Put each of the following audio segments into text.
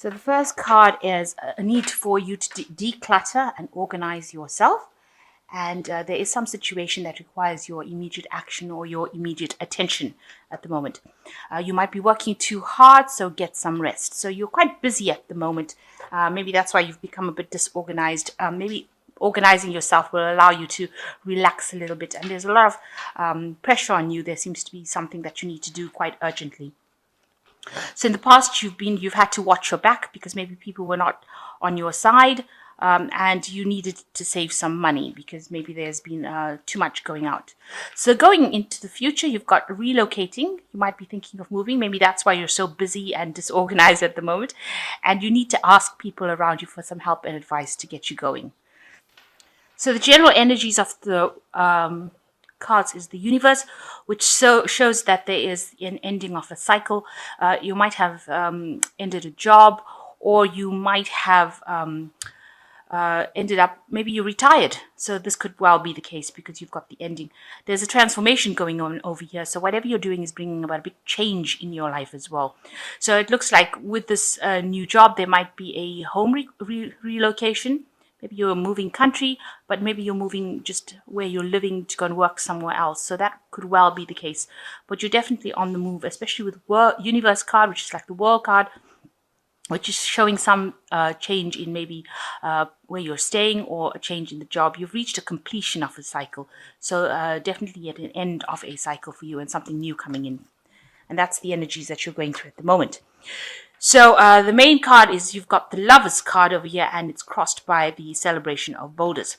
So the first card is a need for you to declutter and organize yourself. And there is some situation that requires your immediate action or your immediate attention at the moment. You might be working too hard, so get some rest. So you're quite busy at the moment. Maybe that's why you've become a bit disorganized. Maybe organizing yourself will allow you to relax a little bit. And there's a lot of pressure on you. There seems to be something that you need to do quite urgently. So in the past, you've had to watch your back because maybe people were not on your side, and you needed to save some money because maybe there's been too much going out. So going into the future, you've got relocating. You might be thinking of moving. Maybe that's why you're so busy and disorganized at the moment, and you need to ask people around you for some help and advice to get you going. So the general energies of the cards is the universe, which shows that there is an ending of a cycle. You might have ended a job, or you might have ended up, maybe you retired. So this could well be the case because you've got the ending. There's a transformation going on over here. So whatever you're doing is bringing about a big change in your life as well. So it looks like with this new job, there might be a home relocation. Maybe you're moving country, but maybe you're moving just where you're living to go and work somewhere else. So that could well be the case. But you're definitely on the move, especially with Universe card, which is like the World card, which is showing some change in maybe where you're staying or a change in the job. You've reached a completion of a cycle. So definitely at an end of a cycle for you and something new coming in. And that's the energies that you're going through at the moment. So the main card is you've got the Lovers card over here, and it's crossed by the Celebration of Boulders.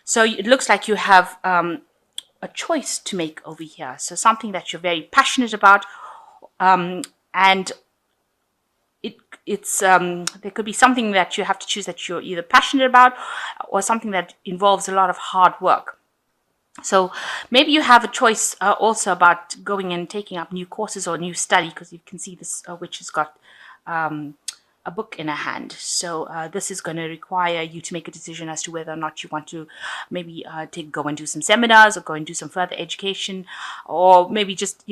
So it looks like you have a choice to make over here. So something that you're very passionate about, and it's there could be something that you have to choose that you're either passionate about or something that involves a lot of hard work. So maybe you have a choice also about going and taking up new courses or new study, because you can see this witch has got a book in her hand. So this is going to require you to make a decision as to whether or not you want to maybe go and do some seminars or go and do some further education, or maybe just,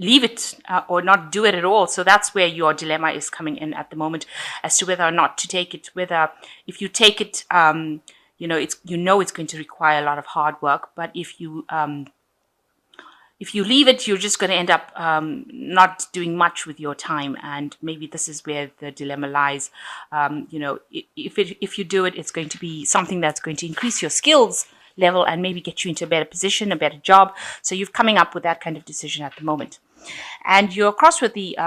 leave it or not do it at all. So that's where your dilemma is coming in at the moment as to whether or not to take it. Whether if you take it, it's going to require a lot of hard work. But if you leave it, you're just going to end up not doing much with your time. And maybe this is where the dilemma lies. If you do it, it's going to be something that's going to increase your skills level and maybe get you into a better position, a better job. So you're coming up with that kind of decision at the moment. And you're across with the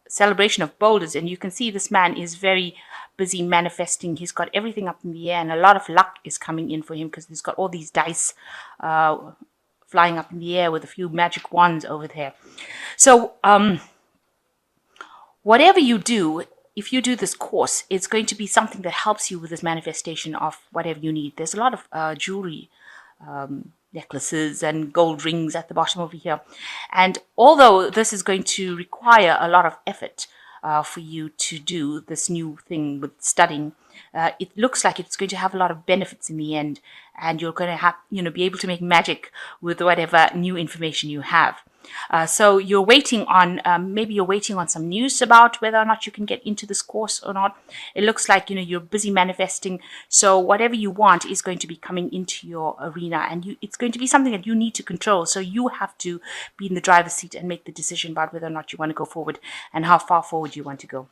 Celebration of Boulders, and you can see this man is very busy manifesting. He's got everything up in the air, and a lot of luck is coming in for him because he's got all these dice flying up in the air with a few magic wands over there. So whatever you do, if you do this course, it's going to be something that helps you with this manifestation of whatever you need. There's a lot of jewelry, necklaces and gold rings at the bottom over here. And although this is going to require a lot of effort for you to do this new thing with studying, it looks like it's going to have a lot of benefits in the end, and you're going to have, be able to make magic with whatever new information you have. So you're waiting on, maybe you're waiting on some news about whether or not you can get into this course or not. It looks like, you're busy manifesting. So whatever you want is going to be coming into your arena, and it's going to be something that you need to control. So you have to be in the driver's seat and make the decision about whether or not you want to go forward and how far forward you want to go.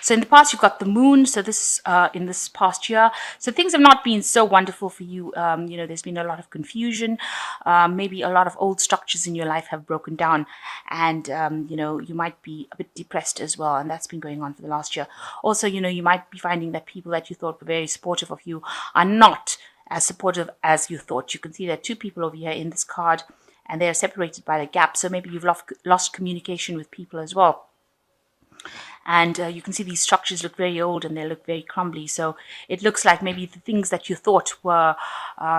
So in the past, you've got the moon. So this in this past year, so things have not been so wonderful for you. There's been a lot of confusion. Maybe a lot of old structures in your life have broken down, and you might be a bit depressed as well. And that's been going on for the last year. Also, you might be finding that people that you thought were very supportive of you are not as supportive as you thought. You can see there are two people over here in this card, and they are separated by the gap. So maybe you've lost communication with people as well. And you can see these structures look very old and they look very crumbly. So it looks like maybe the things that you thought were,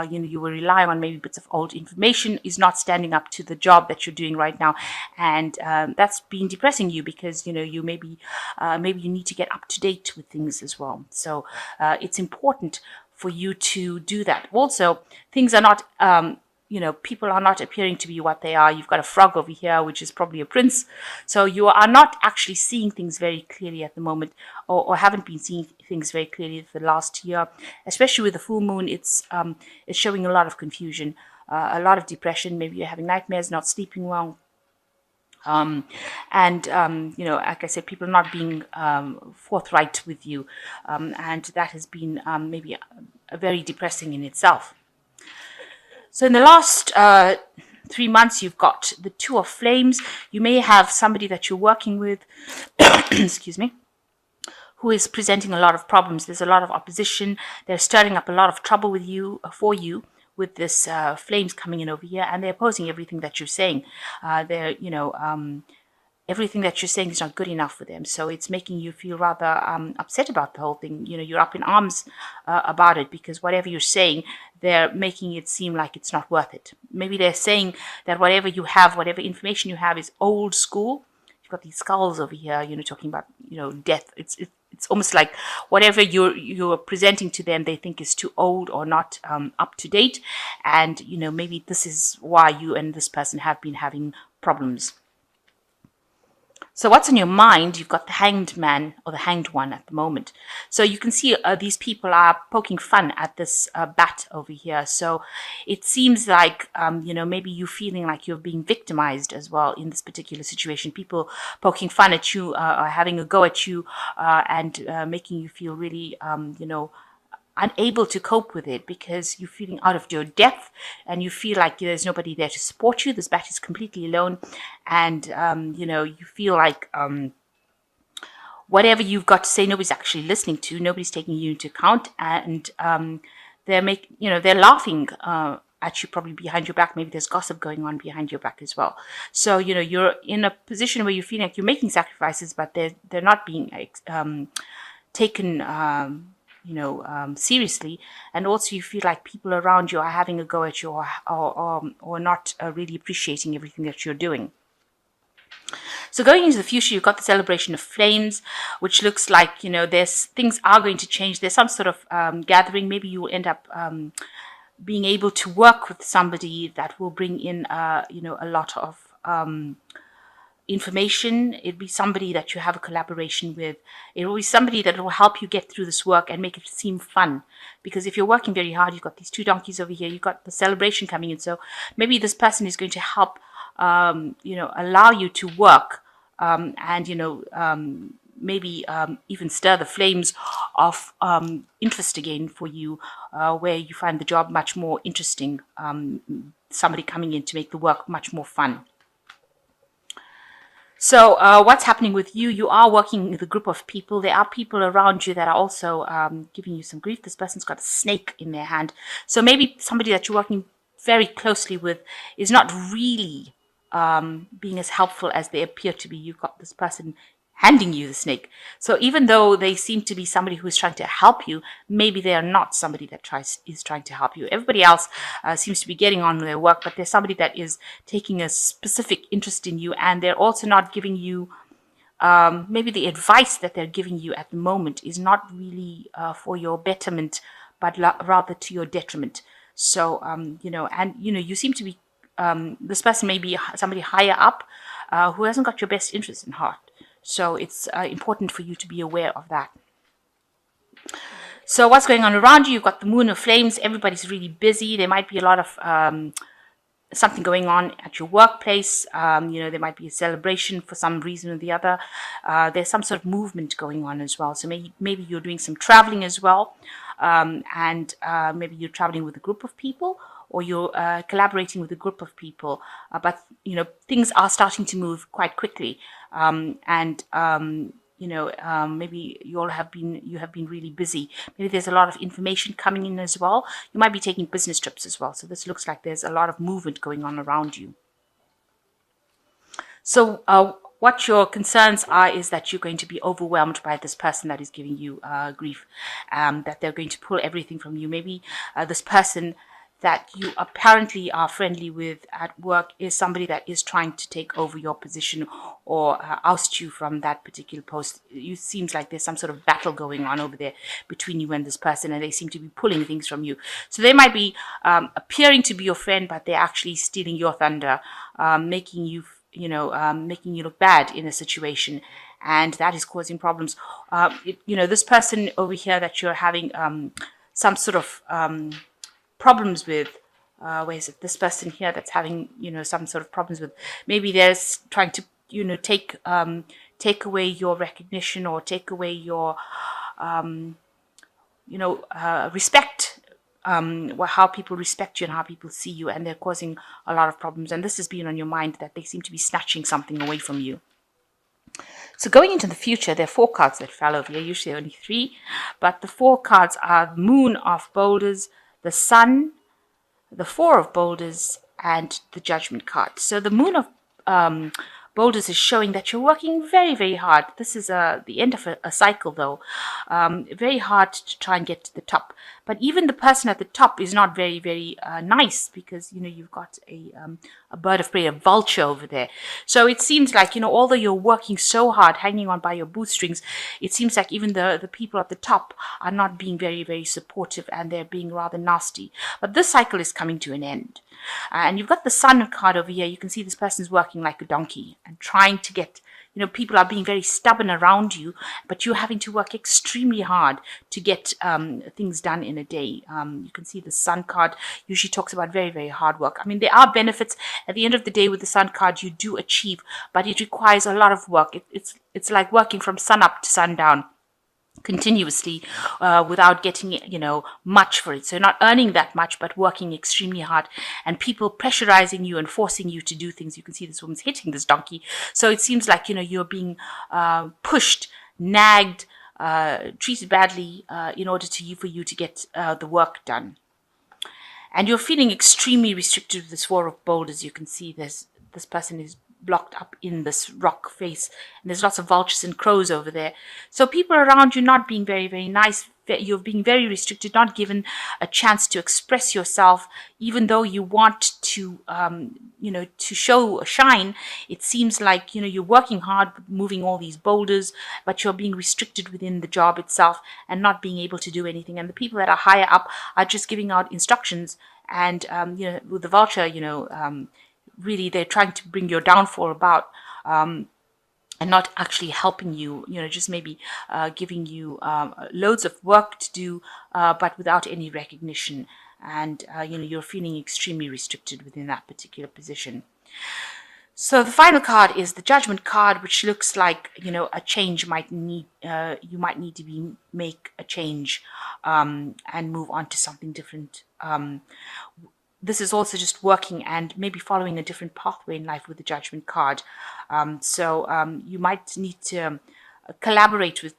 you were relying on maybe bits of old information is not standing up to the job that you're doing right now. And that's been depressing you because, you maybe you need to get up to date with things as well. So it's important for you to do that. Also, things are not people are not appearing to be what they are. You've got a frog over here, which is probably a prince. So you are not actually seeing things very clearly at the moment, or haven't been seeing things very clearly for the last year. Especially with the full moon, it's showing a lot of confusion, a lot of depression. Maybe you're having nightmares, not sleeping well. Like I said, people not being forthright with you. And that has been maybe very depressing in itself. So in the last 3 months, you've got the Two of Flames. You may have somebody that you're working with, excuse me, who is presenting a lot of problems. There's a lot of opposition. They're stirring up a lot of trouble with you, for you, with this flames coming in over here, and they're opposing everything that you're saying. Everything that you're saying is not good enough for them. So it's making you feel rather upset about the whole thing. You're up in arms about it, because whatever you're saying, they're making it seem like it's not worth it. Maybe they're saying that whatever you have, whatever information you have is old school. You've got these skulls over here, talking about, death. It's almost like whatever you're presenting to them, they think is too old or not up to date. And, maybe this is why you and this person have been having problems. So what's on your mind? You've got the Hanged Man or the Hanged One at the moment. So you can see these people are poking fun at this bat over here. So it seems like, maybe you're feeling like you're being victimized as well in this particular situation. People poking fun at you, or having a go at you, and making you feel really, unable to cope with it, because you're feeling out of your depth and you feel like there's nobody there to support you. This bat is completely alone, and you feel like whatever you've got to say, nobody's actually listening to, nobody's taking you into account, and they're laughing at you, probably behind your back. Maybe there's gossip going on behind your back as well. So you're in a position where you feel like you're making sacrifices, but they're not being taken seriously, and also you feel like people around you are having a go at you, or not really appreciating everything that you're doing. So going into the future, you've got the celebration of flames, which looks like there's things are going to change. There's some sort of gathering. Maybe you will end up being able to work with somebody that will bring in a lot of information. It'll be somebody that you have a collaboration with. It will be somebody that will help you get through this work and make it seem fun. Because if you're working very hard, you've got these two donkeys over here, you've got the celebration coming in. So maybe this person is going to help, allow you to work, and maybe even stir the flames of interest again for you, where you find the job much more interesting. Somebody coming in to make the work much more fun. So what's happening with you? You are working with a group of people. There are people around you that are also giving you some grief. This person's got a snake in their hand. So maybe somebody that you're working very closely with is not really being as helpful as they appear to be. You've got this person handing you the snake. So even though they seem to be somebody who is trying to help you, maybe they are not somebody that is trying to help you. Everybody else seems to be getting on with their work, but there's somebody that is taking a specific interest in you, and they're also not giving you, maybe the advice that they're giving you at the moment is not really for your betterment, but rather to your detriment. So, you seem to be, this person may be somebody higher up who hasn't got your best interest in heart. So it's important for you to be aware of that. So what's going on around you? You've got the Moon of Flames. Everybody's really busy. There might be a lot of something going on at your workplace. There might be a celebration for some reason or the other. There's some sort of movement going on as well. So maybe you're doing some traveling as well. And maybe you're traveling with a group of people, or you're collaborating with a group of people, but things are starting to move quite quickly, maybe you have been really busy. Maybe there's a lot of information coming in as well. You might be taking business trips as well. So this looks like there's a lot of movement going on around you. So what your concerns are is that you're going to be overwhelmed by this person that is giving you grief, that they're going to pull everything from you. Maybe this person that you apparently are friendly with at work is somebody that is trying to take over your position or oust you from that particular post. It seems like there's some sort of battle going on over there between you and this person, and they seem to be pulling things from you. So they might be appearing to be your friend, but they're actually stealing your thunder, making you making you look bad in a situation, and that is causing problems. This person over here that you're having some sort of problems with, where is it? This person here that's having, some sort of problems with, maybe they're trying to, take away your recognition or take away your, respect, how people respect you and how people see you, and they're causing a lot of problems. And this has been on your mind, that they seem to be snatching something away from you. So going into the future, there are 4 cards that fell over here, usually only 3, but the 4 cards are the Moon of Boulders, the Sun, the 4 of Boulders, and the Judgment card. So the Moon of Boulders is showing that you're working very, very hard. This is the end of a cycle, though. Very hard to try and get to the top. But even the person at the top is not very, very nice, because, you've got a bird of prey, a vulture over there. So it seems like, although you're working so hard, hanging on by your bootstrings, it seems like even the people at the top are not being very, very supportive, and they're being rather nasty. But this cycle is coming to an end. And you've got the Sun card over here. You can see this person's working like a donkey and trying to get, people are being very stubborn around you, but you're having to work extremely hard to get things done in a day. You can see the Sun card usually talks about very, very hard work. I mean, there are benefits at the end of the day with the Sun card you do achieve, but it requires a lot of work. It's like working from sun up to sundown continuously without getting much for it. So not earning that much, but working extremely hard, and people pressurizing you and forcing you to do things. You can see this woman's hitting this donkey, so it seems like you're being pushed, nagged, treated badly in order for you to get the work done. And you're feeling extremely restricted with this 4 of Boulders. You can see this person is blocked up in this rock face, and there's lots of vultures and crows over there. So people around you not being very, very nice. You're being very restricted, not given a chance to express yourself, even though you want to, to show a shine. It seems like, you're working hard, moving all these boulders, but you're being restricted within the job itself and not being able to do anything. And the people that are higher up are just giving out instructions, and, with the vulture, really they're trying to bring your downfall about, and not actually helping you, just maybe giving you loads of work to do, but without any recognition. And, you're feeling extremely restricted within that particular position. So the final card is the Judgment card, which looks like, a change might need, you might need to make a change and move on to something different. This is also just working and maybe following a different pathway in life with the Judgment card. So you might need to collaborate with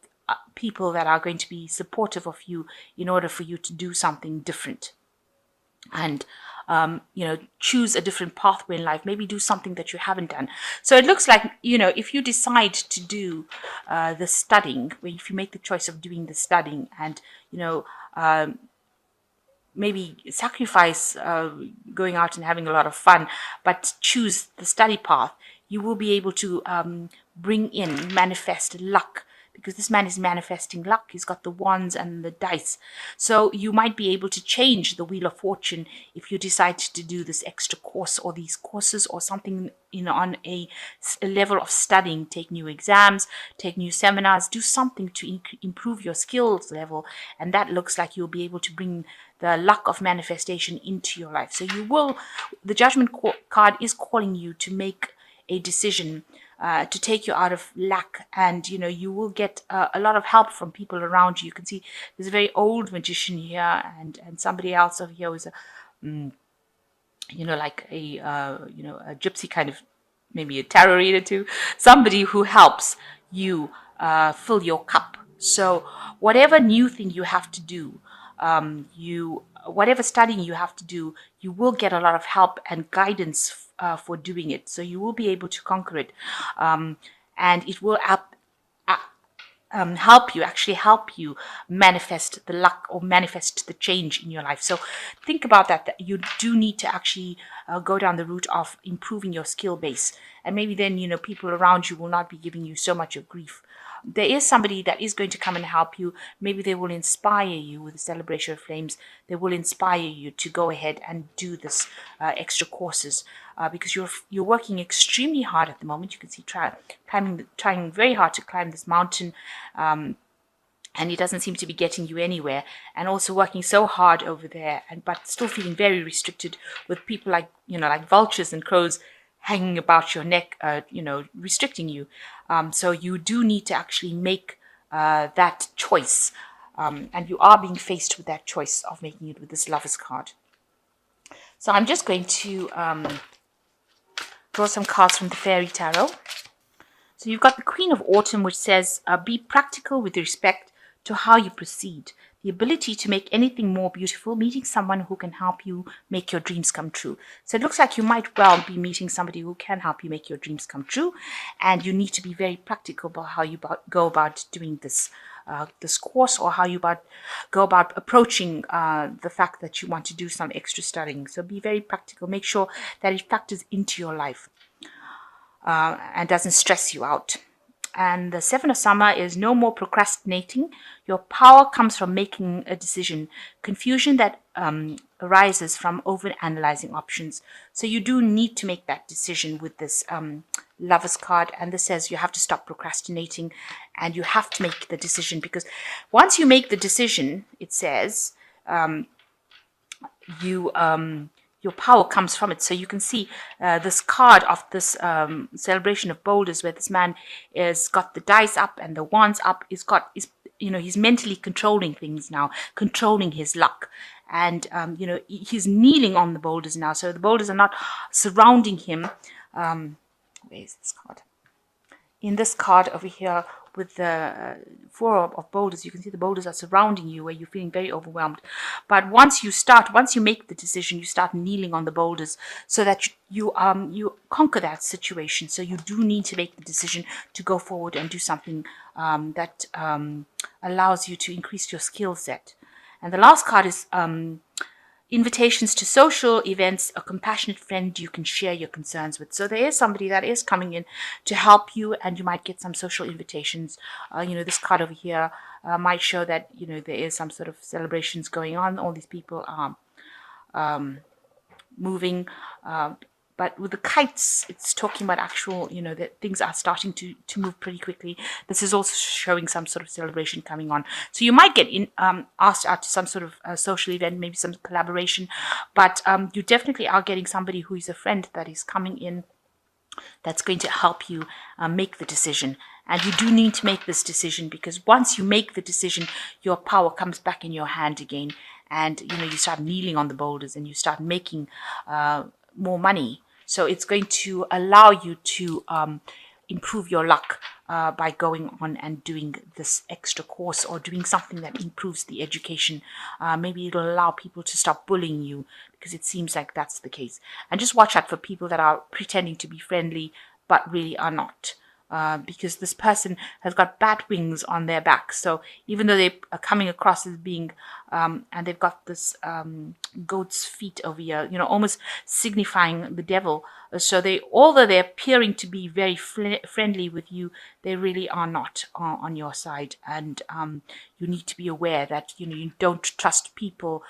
people that are going to be supportive of you in order for you to do something different. And choose a different pathway in life, maybe do something that you haven't done. So it looks like, if you decide to do the studying, if you make the choice of doing the studying and, maybe sacrifice going out and having a lot of fun, but choose the study path, you will be able to manifest luck, because this man is manifesting luck. He's got the wands and the dice. So you might be able to change the Wheel of Fortune if you decide to do this extra course or these courses or something, on a level of studying. Take new exams, take new seminars, do something to improve your skills level. And that looks like you'll be able to bring the luck of manifestation into your life. So the Judgment card is calling you to make a decision to take you out of lack, and you will get a lot of help from people around you. You can see there's a very old magician here, and somebody else over here was a a gypsy kind of, maybe a tarot reader too, somebody who helps you fill your cup. So whatever new thing you have to do, whatever studying you have to do, you will get a lot of help and guidance for doing it. So you will be able to conquer it, and it will actually help you manifest the luck or manifest the change in your life. So think about that you do need to actually go down the route of improving your skill base. And maybe then, people around you will not be giving you so much of grief. There is somebody that is going to come and help you. Maybe they will inspire you with the celebration of flames. They will inspire you to go ahead and do this extra courses because you're working extremely hard at the moment. You can see trying very hard to climb this mountain. And it doesn't seem to be getting you anywhere, and also working so hard over there, but still feeling very restricted with people like vultures and crows hanging about your neck, restricting you. So you do need to actually make that choice, and you are being faced with that choice of making it with this Lover's card. So I'm just going to draw some cards from the Fairy Tarot. So you've got the Queen of Autumn, which says, be practical with respect to how you proceed. The ability to make anything more beautiful, meeting someone who can help you make your dreams come true. So it looks like you might well be meeting somebody who can help you make your dreams come true. And you need to be very practical about how you go about doing this course, or how you go about approaching the fact that you want to do some extra studying. So be very practical. Make sure that it factors into your life and doesn't stress you out. And the Seven of Summer is no more procrastinating. Your power comes from making a decision. Confusion that arises from over-analyzing options. So you do need to make that decision with this Lover's card. And this says you have to stop procrastinating and you have to make the decision, because once you make the decision, it says your power comes from it. So you can see this card of this celebration of boulders, where this man is got the dice up and the wands up. He's mentally controlling things now, controlling his luck. And, he's kneeling on the boulders now. So the boulders are not surrounding him. Where is this card? In this card over here, with the four of boulders, you can see the boulders are surrounding you, where you're feeling very overwhelmed. But once you make the decision, you start kneeling on the boulders, so that you conquer that situation. So you do need to make the decision to go forward and do something that allows you to increase your skill set. And the last card is invitations to social events, a compassionate friend you can share your concerns with. So there is somebody that is coming in to help you, and you might get some social invitations. This card over here might show that, there is some sort of celebrations going on. All these people are moving. But with the kites, it's talking about actual, that things are starting to move pretty quickly. This is also showing some sort of celebration coming on. So you might get asked out to some sort of social event, maybe some collaboration. But you definitely are getting somebody who is a friend that is coming in, that's going to help you make the decision. And you do need to make this decision, because once you make the decision, your power comes back in your hand again. And, you start kneeling on the boulders and you start making more money. So it's going to allow you to improve your luck by going on and doing this extra course, or doing something that improves the education. Maybe it'll allow people to stop bullying you, because it seems like that's the case. And just watch out for people that are pretending to be friendly but really are not. Because this person has got bat wings on their back. So even though they are coming across as being, and they've got this goat's feet over here, almost signifying the devil. So although they're appearing to be very friendly with you, they really are not on your side. And you need to be aware that, you don't trust people.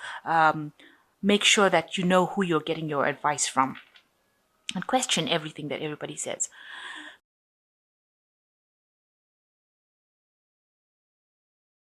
Make sure that you know who you're getting your advice from, and question everything that everybody says.